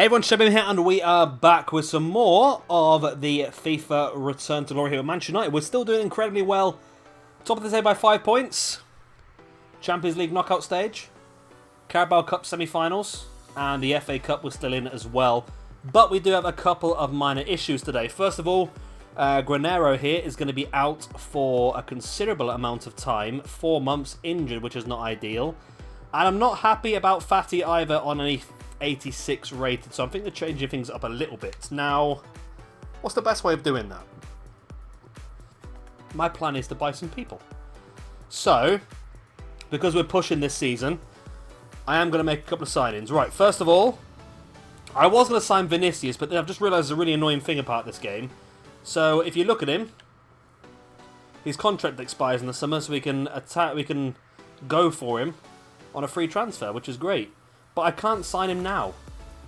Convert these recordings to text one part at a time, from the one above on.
Hey everyone, Shebim here, and we are back with some more of the FIFA Return to Glory here at Manchester United. We're still doing incredibly well. Top of the table by 5 points. Champions League knockout stage. Carabao Cup semi-finals. And the FA Cup was still in as well. But we do have a couple of minor issues today. First of all, Granero here is going to be out for a considerable amount of time. 4 months injured, which is not ideal. And I'm not happy about Fatty either on any 86 rated, so I'm thinking of changing things up a little bit. Now, what's the best way of doing that? My plan is to buy some people. So, because we're pushing this season, I am going to make a couple of signings. Right, first of all, I was going to sign Vinicius, but then I've just realised there's a really annoying thing about this game. So, if you look at him, his contract expires in the summer, so we can go for him on a free transfer, which is great. But I can't sign him now.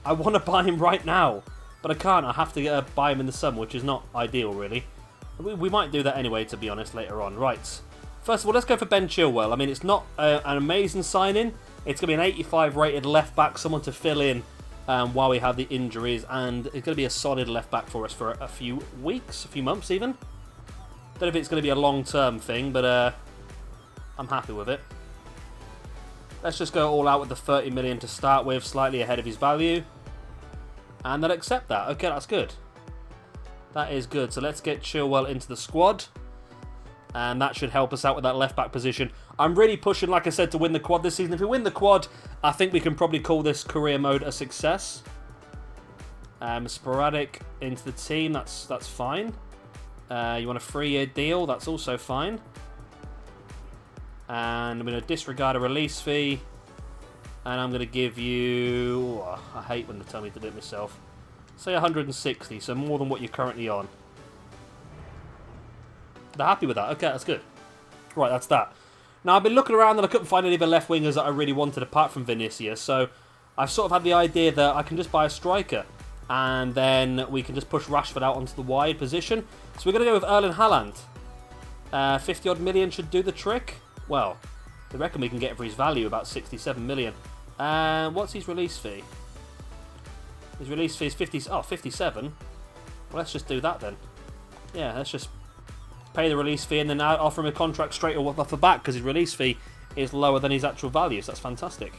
I want to buy him right now, but I can't. I have to buy him in the summer, which is not ideal, really. We might do that anyway, to be honest, later on. Right. First of all, let's go for Ben Chilwell. I mean, it's not an amazing signing. It's going to be an 85 rated left back, someone to fill in while we have the injuries, and it's going to be a solid left back for us for a few weeks, a few months even. Don't know if it's going to be a long-term thing, but I'm happy with it. Let's just go all out with the 30 million to start with, slightly ahead of his value. And they'll accept that. Okay, that's good. That is good. So let's get Chilwell into the squad. And that should help us out with that left-back position. I'm really pushing, like I said, to win the quad this season. If we win the quad, I think we can probably call this career mode a success. Sporadic into the team, that's fine. You want a 3-year deal, that's also fine. And I'm going to disregard a release fee. And I'm going to give you... Oh, I hate when they tell me to do it myself. Say 160, so more than what you're currently on. They're happy with that. Okay, that's good. Right, that's that. Now, I've been looking around and I couldn't find any of the left wingers that I really wanted apart from Vinicius. So, I've sort of had the idea that I can just buy a striker. And then we can just push Rashford out onto the wide position. So, we're going to go with Erling Haaland. 50 odd million should do the trick. Well, they reckon we can get for his value about 67 million. What's his release fee? His release fee is 57. Well, let's just do that then. Yeah, let's just pay the release fee and then offer him a contract straight off the bat because his release fee is lower than his actual value. So that's fantastic.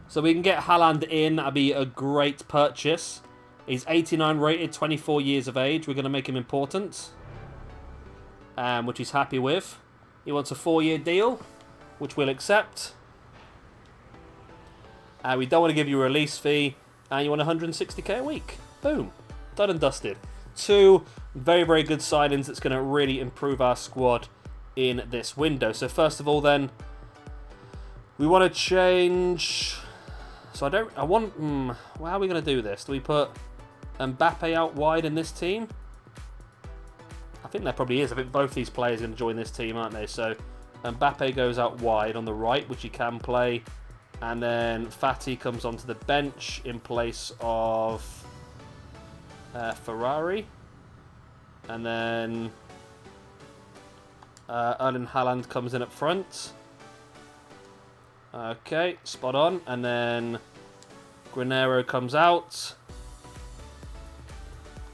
So we can get Haaland in. That'd be a great purchase. He's 89 rated, 24 years of age. We're going to make him important. Which he's happy with. He wants a 4-year deal, which we'll accept. We don't want to give you a release fee, and you want 160k a week. Boom. Done and dusted. 2 very, very good signings that's going to really improve our squad in this window. So first of all then, we want to change... So how are we going to do this? Do we put Mbappe out wide in this team? I think there probably is. I think both these players are going to join this team, aren't they? So Mbappe goes out wide on the right, which he can play. And then Fatty comes onto the bench in place of Ferrari. And then Erling Haaland comes in up front. Okay, spot on. And then Granero comes out.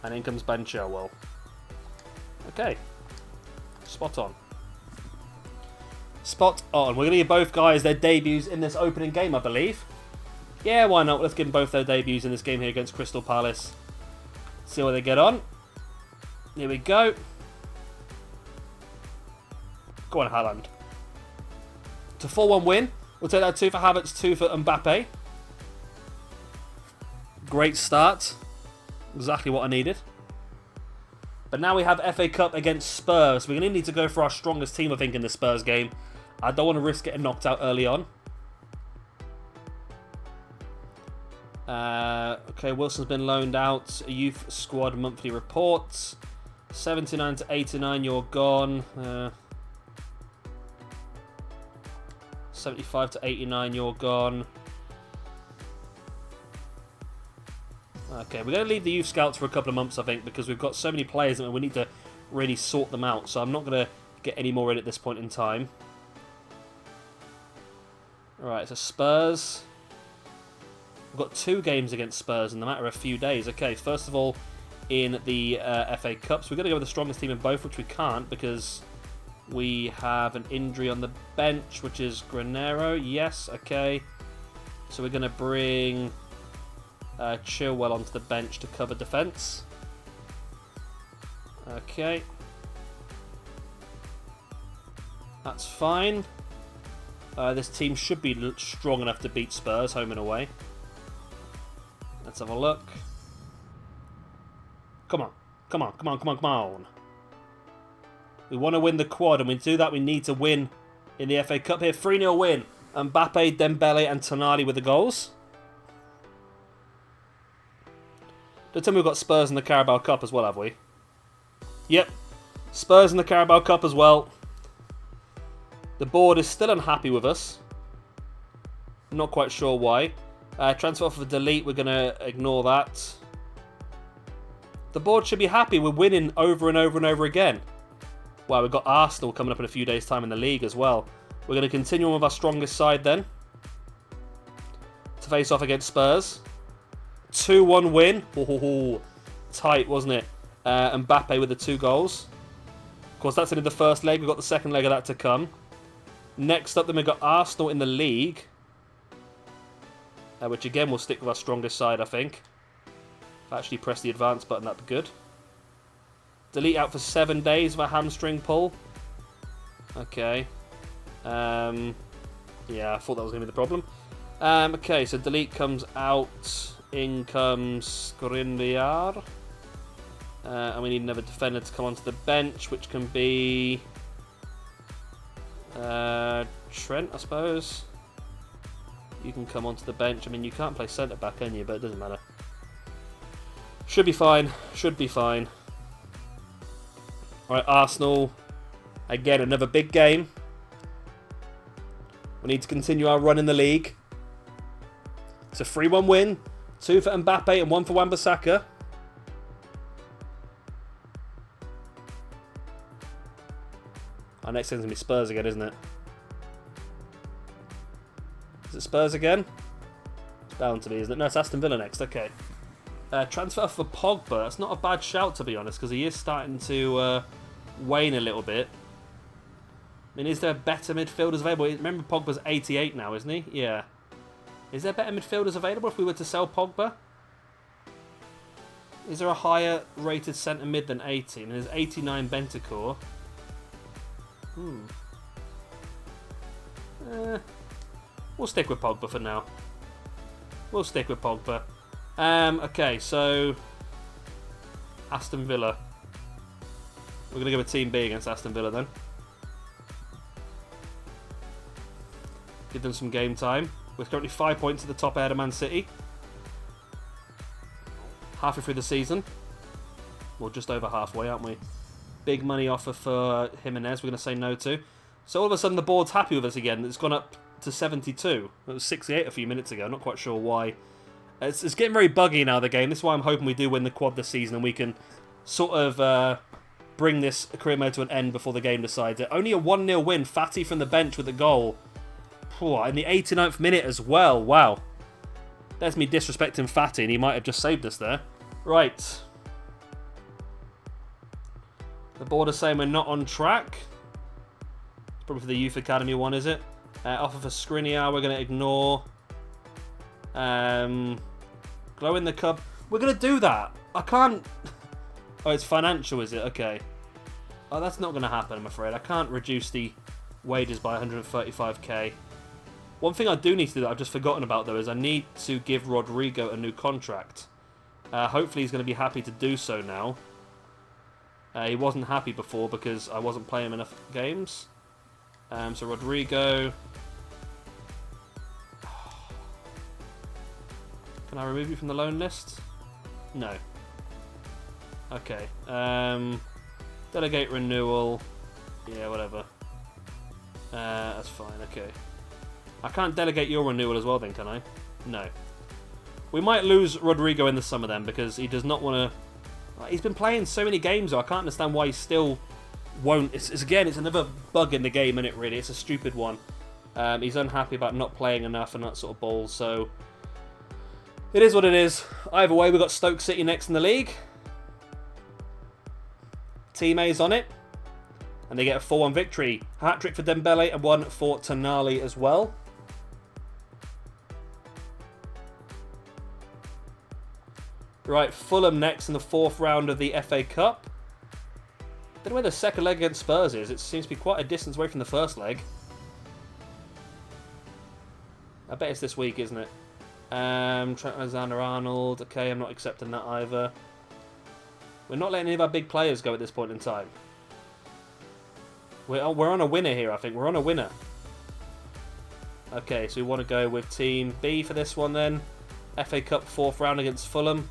And in comes Ben Chilwell. Okay. Spot on. Spot on. We're going to give both guys their debuts in this opening game, I believe. Yeah, why not? Let's give them both their debuts in this game here against Crystal Palace. See how they get on. Here we go. Go on, Haaland. It's a 4-1 win. We'll take that 2 for Havertz, 2 for Mbappe. Great start. Exactly what I needed. But now we have FA Cup against Spurs. We're going to need to go for our strongest team, I think, in the Spurs game. I don't want to risk getting knocked out early on. Okay, Wilson's been loaned out. Youth squad monthly reports. 79 to 89, you're gone. 75 to 89, you're gone. Okay, we're going to leave the youth scouts for a couple of months, I think, because we've got so many players and we need to really sort them out. So I'm not going to get any more in at this point in time. Alright, so Spurs. We've got 2 games against Spurs in the matter of a few days. Okay, first of all, in the FA Cups, we're going to go with the strongest team in both, which we can't because we have an injury on the bench, which is Granero. Yes, okay. So we're going to bring Chilwell onto the bench to cover defence. Okay. That's fine. This team should be strong enough to beat Spurs home and away. Let's have a look. Come on. Come on, come on, come on, come on. We want to win the quad, and to do that we need to win in the FA Cup here. 3-0 win. Mbappe, Dembele and Tonali with the goals. Don't tell me we've got Spurs in the Carabao Cup as well, have we? Yep. Spurs in the Carabao Cup as well. The board is still unhappy with us. Not quite sure why. Transfer offer for delete, we're going to ignore that. The board should be happy. We're winning over and over and over again. Wow, we've got Arsenal coming up in a few days' time in the league as well. We're going to continue on with our strongest side then. To face off against Spurs. 2-1 win. Oh, tight, wasn't it? Mbappe with the 2 goals. Of course, that's only the first leg. We've got the second leg of that to come. Next up, then we've got Arsenal in the league. Which again will stick with our strongest side, I think. If I actually press the advance button, that'd be good. Delete out for 7 days of a hamstring pull. Okay. Yeah, I thought that was going to be the problem. Okay, so delete comes out. In comes Skriniar. And we need another defender to come onto the bench, which can be Trent, I suppose. You can come onto the bench. I mean, you can't play centre-back, can you? But it doesn't matter. Should be fine. Should be fine. Alright, Arsenal. Again, another big game. We need to continue our run in the league. It's a 3-1 win. 2 for Mbappe and 1 for Wan-Bissaka. Our next game's going to be Spurs again, isn't it? Is it Spurs again? It's bound to be, isn't it? No, it's Aston Villa next. Okay. Transfer for Pogba. That's not a bad shout, to be honest, because he is starting to wane a little bit. I mean, is there better midfielders available? Remember, Pogba's 88 now, isn't he? Yeah. Is there better midfielders available if we were to sell Pogba? Is there a higher rated centre mid than 80? I mean, there's 89 Bentancur. We'll stick with Pogba for now. We'll stick with Pogba. Okay, so Aston Villa. We're going to give a Team B against Aston Villa then. Give them some game time. We're currently 5 points at the top ahead of Man City. Halfway through the season. Well, just over halfway, aren't we? Big money offer for Jimenez we're going to say no to. So all of a sudden the board's happy with us again. It's gone up to 72. It was 68 a few minutes ago. Not quite sure why. It's getting very buggy now, the game. This is why I'm hoping we do win the quad this season and we can sort of bring this career mode to an end before the game decides it. Only a 1-0 win. Fatty from the bench with the goal. In the 89th minute as well. Wow. There's me disrespecting Fatty and he might have just saved us there. Right. The board is saying we're not on track. It's probably for the Youth Academy one, is it? Offer for Skriniar we're going to ignore. Glow in the Cup. We're going to do that. I can't... Oh, it's financial, is it? Okay. Oh, that's not going to happen, I'm afraid. I can't reduce the wages by 135k. One thing I do need to do that I've just forgotten about, though, is I need to give Rodrigo a new contract. Hopefully he's going to be happy to do so now. He wasn't happy before because I wasn't playing him enough games. So Rodrigo... Can I remove you from the loan list? No. Okay. Delegate renewal. Yeah, whatever. That's fine, okay. I can't delegate your renewal as well then, can I? No. We might lose Rodrigo in the summer then, because he does not want to... He's been playing so many games, though. I can't understand why he still won't... Again, it's another bug in the game, isn't it, really? It's a stupid one. He's unhappy about not playing enough and that sort of ball, so... It is what it is. Either way, we've got Stoke City next in the league. Team A's on it. And they get a 4-1 victory. Hat-trick for Dembele and one for Tonali as well. Right, Fulham next in the 4th round of the FA Cup. Don't know where the second leg against Spurs is. It seems to be quite a distance away from the first leg. I bet it's this week, isn't it? Trent Alexander-Arnold. Okay, I'm not accepting that either. We're not letting any of our big players go at this point in time. We're on a winner here, I think. We're on a winner. Okay, so we want to go with Team B for this one then. FA Cup 4th round against Fulham.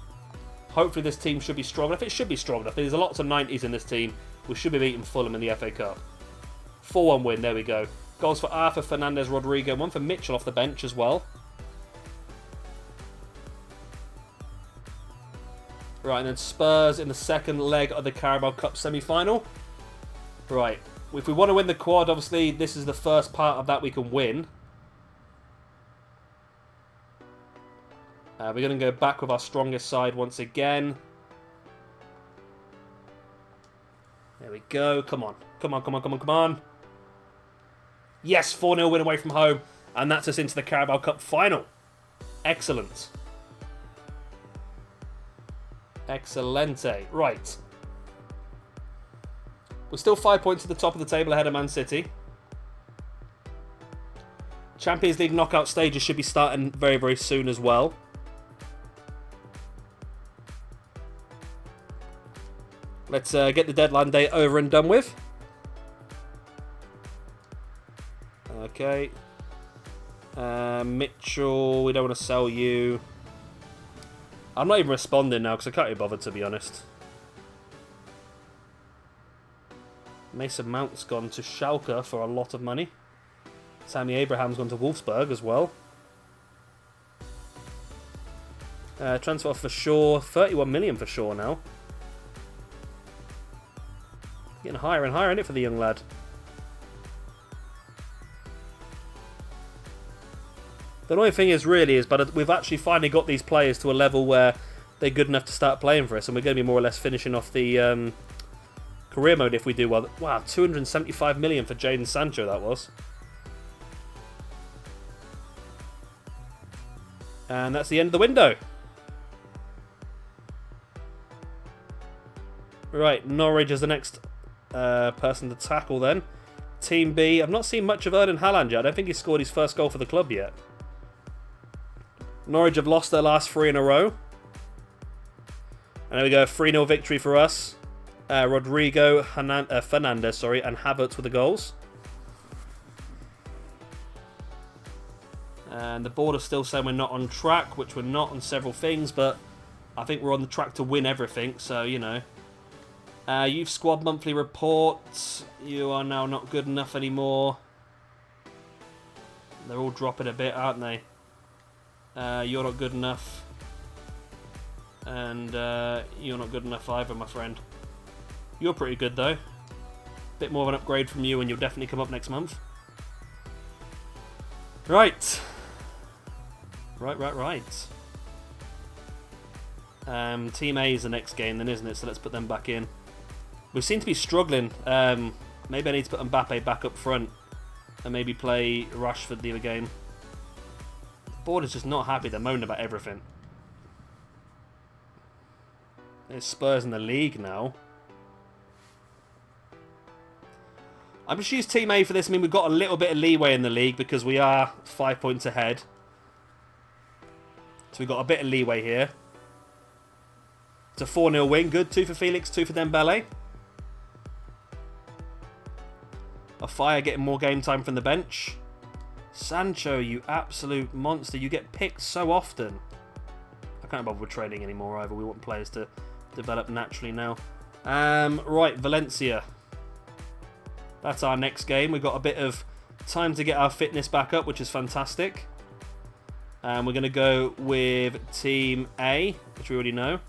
Hopefully this team should be strong enough. It should be strong enough. There's lots of 90s in this team. We should be beating Fulham in the FA Cup. 4-1 win, there we go. Goals for Arthur, Fernandez, Rodrigo. One for Mitchell off the bench as well. Right, and then Spurs in the second leg of the Carabao Cup semi-final. Right, if we want to win the quad, obviously this is the first part of that we can win. We're going to go back with our strongest side once again. There we go. Come on. Come on, come on, come on, come on. Yes, 4-0 win away from home. And that's us into the Carabao Cup final. Excellent. Excelente. Right. We're still 5 points at the top of the table ahead of Man City. Champions League knockout stages should be starting very, very soon as well. Let's get the deadline day over and done with. Okay. Mitchell, we don't want to sell you. I'm not even responding now because I can't be bothered, to be honest. Mason Mount's gone to Schalke for a lot of money. Tammy Abraham's gone to Wolfsburg as well. Transfer for Shaw, 31 million for Shaw now. Getting higher and higher in it for the young lad. The annoying thing is but we've actually finally got these players to a level where they're good enough to start playing for us, and we're going to be more or less finishing off the career mode if we do well. Wow, 275 million for Jadon Sancho that was. And that's the end of the window. Right, Norwich is the next person to tackle then. Team B, I've not seen much of Erling Haaland yet. I don't think he's scored his first goal for the club yet. Norwich have lost their last 3 in a row. And there we go, 3-0 victory for us. Rodrigo, Fernandez, and Havertz with the goals. And the board is still saying we're not on track, which we're not on several things, but I think we're on the track to win everything, so, you know. Youth Squad monthly report. You are now not good enough anymore. They're all dropping a bit, aren't they? You're not good enough. And you're not good enough either, my friend. You're pretty good, though. Bit more of an upgrade from you, and you'll definitely come up next month. Right. Right. Team A is the next game then, isn't it? So let's put them back in. We seem to be struggling. Maybe I need to put Mbappe back up front and maybe play Rashford the other game. The board is just not happy. They're moaning about everything. There's Spurs in the league now. I'm just use Team A for this. I mean, we've got a little bit of leeway in the league because we are 5 points ahead. So we've got a bit of leeway here. It's a 4-0 win. Good. 2 for Felix, 2 for Dembele. A Fire getting more game time from the bench. Sancho, you absolute monster. You get picked so often. I can't bother with trading anymore either. We want players to develop naturally now. Right, Valencia. That's our next game. We've got a bit of time to get our fitness back up, which is fantastic. We're going to go with Team A, which we already know.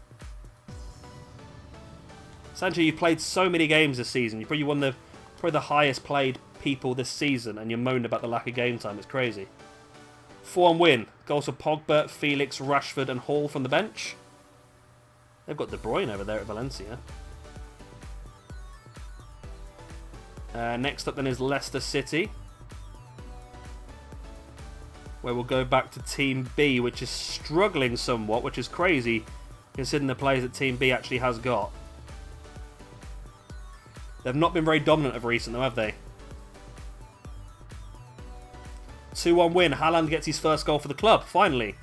Sancho, you've played so many games this season. You're probably probably the highest played people this season, and you're moaning about the lack of game time. It's crazy. 4-1 win. Goals for Pogba, Felix, Rashford and Hall from the bench. They've got De Bruyne over there at Valencia. Next up then is Leicester City, where we'll go back to Team B, which is struggling somewhat, which is crazy considering the players that Team B actually has got. They've not been very dominant of recent though, have they? 2-1 win. Haaland gets his first goal for the club, finally.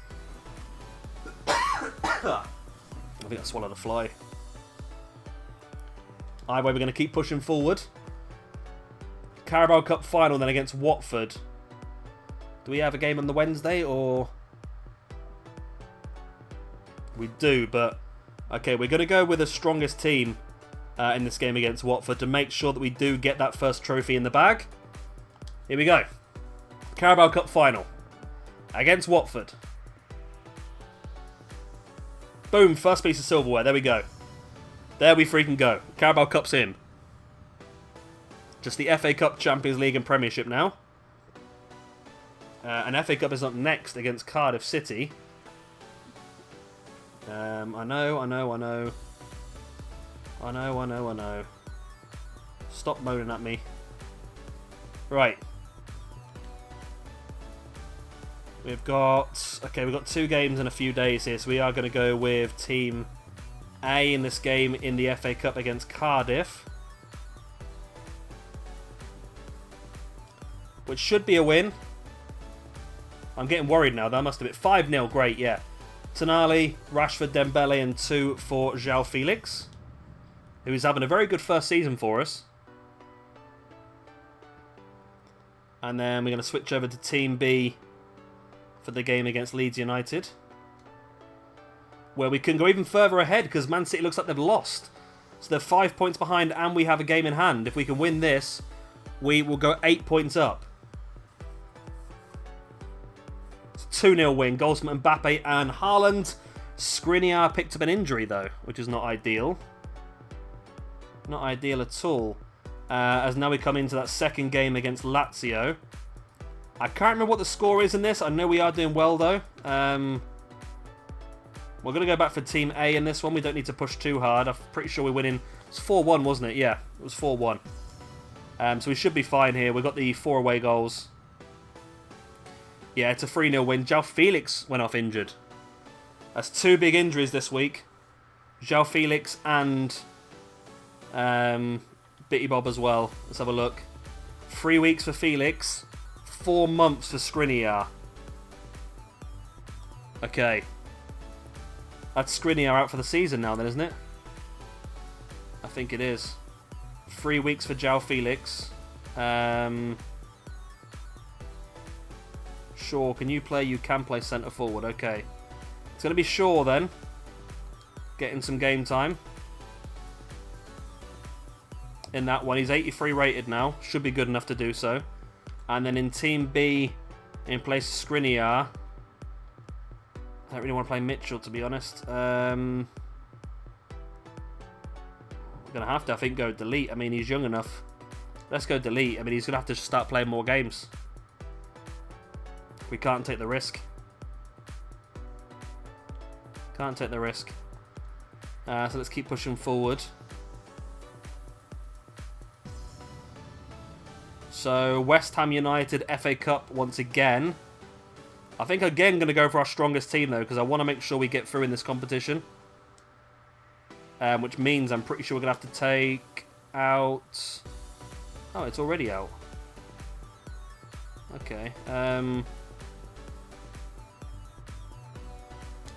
I think I swallowed a fly. Either way, we're going to keep pushing forward. Carabao Cup final then against Watford. Do we have a game on the Wednesday or... We do, but... Okay, we're going to go with the strongest team in this game against Watford to make sure that we do get that first trophy in the bag. Here we go. Carabao Cup final against Watford. Boom, first piece of silverware. There we go. There we freaking go. Carabao Cup's in. Just the FA Cup, Champions League and Premiership now. And FA Cup is up next against Cardiff City. I know. Stop moaning at me. Right. We've got 2 games in a few days here, so we are going to go with Team A in this game in the FA Cup against Cardiff. Which should be a win. I'm getting worried now. That must have been 5-0. Great, yeah. Tonali, Rashford, Dembele, and 2 for João Felix, who is having a very good first season for us. And then we're going to switch over to Team B for the game against Leeds United, where we can go even further ahead because Man City looks like they've lost. So they're 5 points behind and we have a game in hand. If we can win this, we will go 8 points up. 2-0 win. Goals from Mbappe and Haaland. Skriniar picked up an injury though, which is not ideal. Not ideal at all. As now we come into that second game against Lazio. I can't remember what the score is in this. I know we are doing well though. We're going to go back for Team A in this one. We don't need to push too hard. I'm pretty sure we're winning. It's 4-1, wasn't it? Yeah, it was 4-1. So we should be fine here. We've got the 4 away goals. Yeah, it's a 3-0 win. João Felix went off injured. That's 2 big injuries this week. João Felix and Bitty Bob as well. Let's have a look. 3 weeks for Felix. 4 months for Skriniar. Okay. That's Skriniar out for the season now then, isn't it? I think it is. 3 weeks for João Felix. Shaw, can you play? You can play centre forward. Okay. It's going to be Shaw then. Getting some game time. In that one. He's 83 rated now. Should be good enough to do so. And then in Team B, in place of Skriniar. I don't really want to play Mitchell, to be honest. We're going to have to, I think, go delete. I mean, he's young enough. Let's go delete. I mean, he's going to have to start playing more games. We can't take the risk. Can't take the risk. So let's keep pushing forward. So West Ham United FA Cup once again. I think again going to go for our strongest team though, because I want to make sure we get through in this competition. Which means I'm pretty sure we're going to have to take out... Oh, it's already out. Okay.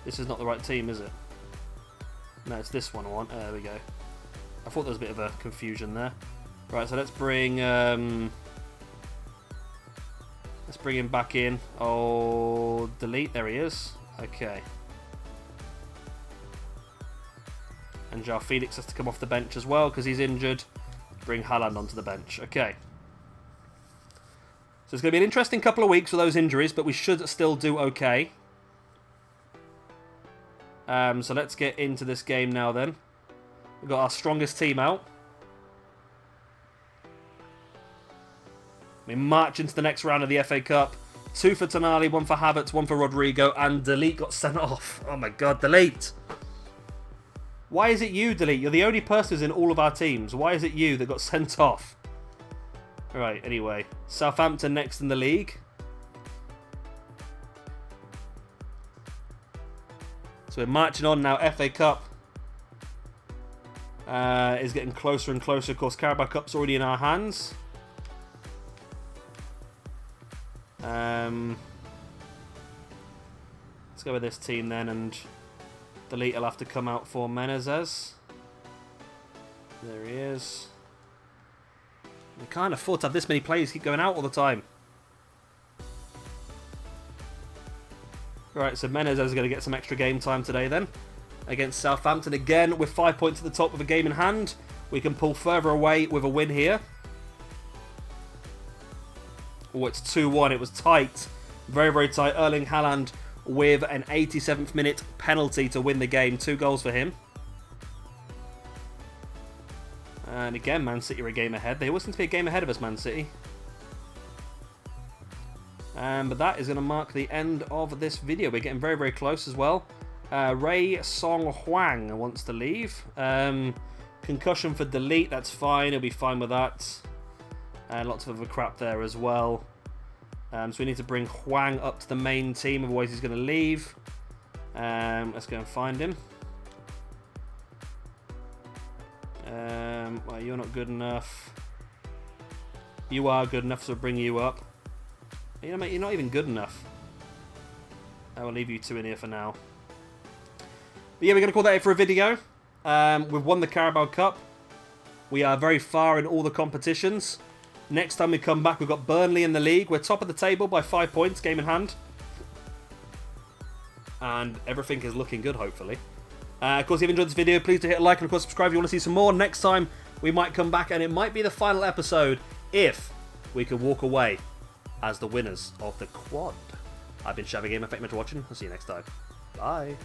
This is not the right team, is it? No, it's this one I want. There we go. I thought there was a bit of a confusion there. Right, so let's bring him back in. Oh, delete. There he is. Okay. And João Felix has to come off the bench as well because he's injured. Bring Haaland onto the bench. Okay. So it's going to be an interesting couple of weeks with those injuries, but we should still do okay. So let's get into this game now then. We've got our strongest team out. We march into the next round of the FA Cup. 2 for Tonali, 1 for Havertz, 1 for Rodrigo, and Delete got sent off. Oh my god, Delete! Why is it you, Delete? You're the only person who's in all of our teams. Why is it you that got sent off? Alright, anyway. Southampton next in the league. So we're marching on now. FA Cup is getting closer and closer. Of course, Carabao Cup's already in our hands. Let's go with this team then, and Delete will have to come out for Menezes. There he is. We can't afford to have this many players keep going out all the time. Right, so Menezes is going to get some extra game time today then. Against Southampton again with 5 points at the top with a game in hand. We can pull further away with a win here. Oh, it's 2-1. It was tight. Very, very tight. Erling Haaland with an 87th minute penalty to win the game. 2 goals for him. And again, Man City are a game ahead. They always seem to be a game ahead of us, Man City. But that is going to mark the end of this video. We're getting very, very close as well. Ray Song Hwang wants to leave. Concussion for Delete, that's fine. He'll be fine with that. Lots of other crap there as well. So we need to bring Hwang up to the main team, otherwise he's going to leave. Let's go and find him. Well, you're not good enough. You are good enough, so we'll bring you up. You know, mate, you're not even good enough. I will leave you 2 in here for now. But yeah, we're going to call that it for a video. We've won the Carabao Cup. We are very far in all the competitions. Next time we come back, we've got Burnley in the league. We're top of the table by 5 points, game in hand. And everything is looking good, hopefully. Of course, if you've enjoyed this video, please do hit a like and, of course, subscribe if you want to see some more. Next time, we might come back, and it might be the final episode if we can walk away as the winners of the quad. I've been Shabby Game. Thank you for watching. I'll see you next time. Bye.